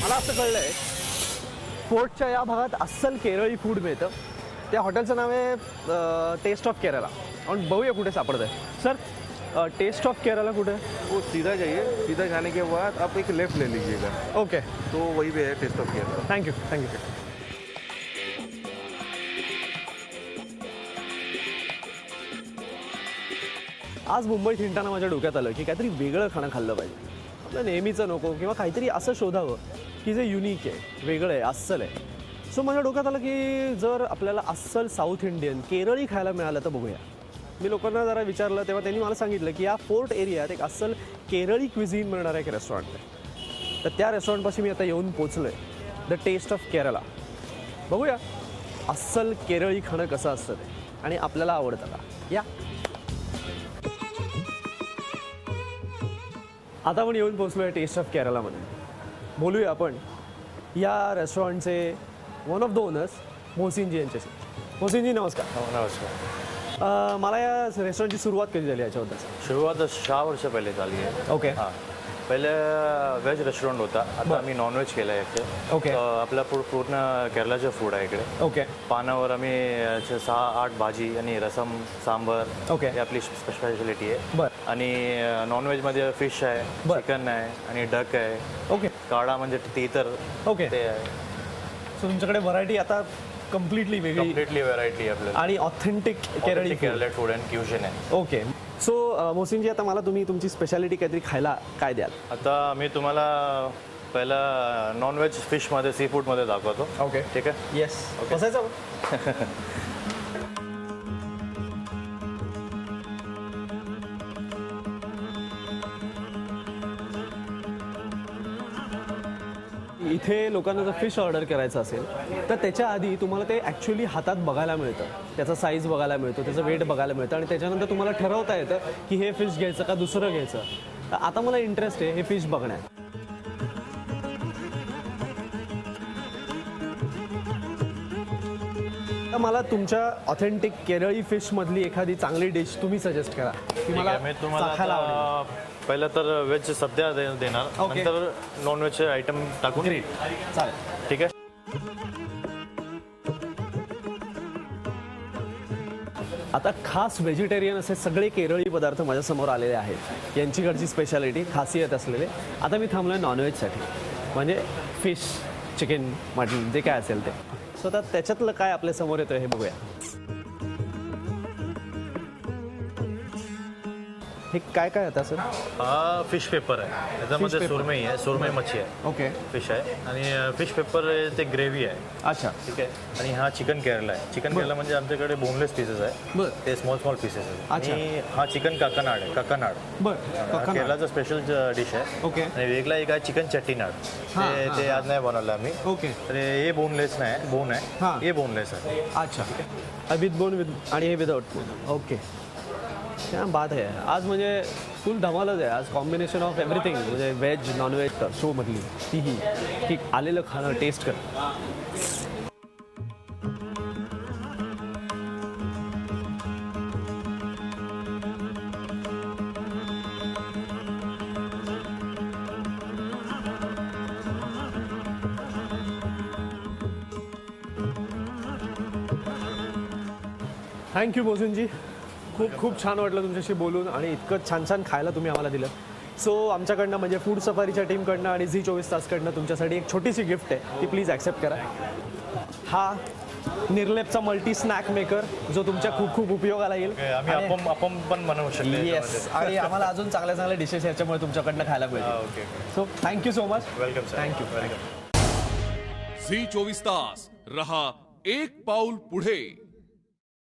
मला असं कळलंय फोर्टच्या या भागात अस्सल केरळी फूड मिळतं. त्या हॉटेलचं नाव आहे टेस्ट ऑफ केरला. आणि बघूया कुठे सापडत आहे. सर टेस्ट ऑफ केरला कुठे है? वो सीधा जाइए, सीधा जाने के बाद आप एक लेफ्ट ले लीजिएगा, ओके, तो वही पे है taste of Kerala. Thank you thank you. आज मुंबईत हिंडताना माझ्या डोक्यात आलं की काहीतरी वेगळं खाणं खाल्लं पाहिजे. आपलं नेहमीचं नको किंवा काहीतरी असं शोधावं की जे युनिक आहे, वेगळं आहे, अस्सल आहे. सो माझ्या डोक्यात आलं की जर आपल्याला अस्सल साऊथ इंडियन केरळी खायला मिळालं तर बघूया. मी लोकांना जरा विचारलं तेव्हा त्यांनी मला सांगितलं की या फोर्ट एरियात एक अस्सल केरळी क्विझिन मिळणारं एक रेस्टॉरंट आहे. तर त्या रेस्टॉरंटपाशी मी आता येऊन पोचलो आहे, द टेस्ट ऑफ केरला. बघूया अस्सल केरळी खाणं कसं असतं ते आणि आपल्याला आवडतं का. या आता आपण येऊन पोचलो आहे टेस्ट ऑफ केरलामध्ये. बोलूया आपण या रेस्टॉरंटचे वन ऑफ द ओनर्स मोहसिनजी यांच्याशी. मोहसिनजी नमस्कार. नमस्कार. मला या रेस्टॉरंटची सुरुवात कधी झाली याच्याबद्दल? सुरुवात 6 वर्ष पहिले झाली आहे. ओके. हां, पहिले व्हेज रेस्टॉरंट होता, आता आम्ही नॉनव्हेज केलं आहे इकडे. ओके. आपलं पूर्ण केरळाचं फूड आहे इकडे. ओके. पानावर आम्ही 6-8 भाजी आणि रसम सांबर ओके. ही आपली स्पेशालिटी आहे. बरं. आणि नॉनव्हेजमध्ये फिश आहे, बरं. चिकन आहे आणि डक आहे. ओके. काढा म्हणजे तीतर ओके. ते आहे. सो तुमच्याकडे व्हरायटी आता कम्प्लिटली वेगळी कम्प्लिटली व्हरायटी आपल्याला आणि authentic केरळी Kerala food and fusion आहे. ओके. सो मोहसिनजी आता मला तुम्ही तुमची स्पेशालिटी काहीतरी खायला काय द्याल? आता मी तुम्हाला पहिला नॉनव्हेज फिशमध्ये सी फूडमध्ये दाखवतो. ओके. ठीक आहे. येस. बसायचं. इथे लोकांना जर फिश ऑर्डर करायचं असेल तर त्याच्या आधी तुम्हाला ते ॲक्च्युली हातात बघायला मिळतं, त्याचा साईज बघायला मिळतो, त्याचं वेट बघायला मिळतं आणि त्याच्यानंतर तुम्हाला ठरवता येतं की हे फिश घ्यायचं का दुसरं घ्यायचं. तर आता मला इंटरेस्ट आहे हे फिश बघण्यात. तर मला तुमच्या ऑथेंटिक केरळी फिशमधली एखादी चांगली डिश तुम्ही सजेस्ट करा की मला मी तुम्हाला चाखायला आवडेल. आता पहिलं तर व्हेज सध्या देणार, ओके. नंतर नॉनव्हेजचे आयटम टाकून चालेल. ठीक आहे. आता खास व्हेजिटेरियन असे सगळे केरळी पदार्थ माझ्यासमोर आलेले आहेत, यांचीकडची स्पेशालिटी खासियत असलेले. आता मी थांबलो आहे नॉनव्हेजसाठी, म्हणजे फिश, चिकन, मटन जे काय असेल ते. सो आता त्याच्यातलं काय आपल्या समोर येतं हे बघूया. हे काय काय आता सर? हा फिश पेपर आहे, त्याच्यामध्ये पेपर. सुरमई आहे, सुरमई मच्छी आहे, ओके. फिश आहे. आणि फिश पेपर ते ग्रेव्ही आहे. अच्छा. ठीक आहे. आणि हा चिकन केरला आहे. चिकन केरला म्हणजे आमच्याकडे बोनलेस पीसेस आहे, बरं. ते स्मॉल पीसेस आहेत. अच्छा. आणि हा चिकन काकानाड आहे, काकानाड. बरं. हा केरलाचा स्पेशल डिश आहे. ओके. आणि वेगळा एक आहे चिकन चट्टीनाड, ते आज नाही बनवलं आम्ही. ओके. तर हे बोनलेस नाही, बोन हां. आहे, हे बोनलेस आहे. अच्छा. विथ बोन आणि हे विदाउट बोन. ओके. क्या बात आहे. आज म्हणजे फुल धमालच आहे आज. कॉम्बिनेशन ऑफ एव्हरीथिंग, म्हणजे व्हेज नॉनव्हेज शोमधली तीही ठीक आलेलं खाणं टेस्ट कर. थँक्यू मोहसिनजी. खूप छान वाटलं तुमच्याशी बोलून आणि इतकं छान छान खायला तुम्ही आम्हाला दिलं. सो आमच्याकडनं म्हणजे फूड सफारीच्या टीमकडनं आणि झी 24 तासकडनं तुमच्यासाठी एक छोटीशी गिफ्ट आहे, ती प्लीज ॲक्सेप्ट करा. हा निर्लेपचा मल्टी स्नॅक मेकर जो तुमच्या खूप उपयोगाला येईल. आम्ही अपम पण बनवू शकतो. येस. आणि आम्हाला अजून चांगल्या डिशेस याच्यामुळे तुमच्याकडनं खायला मिळतील. Okay. So thank you so much. Welcome sir. Thank you. Welcome. Zee 24 Taas रहा एक पाऊल पुढे.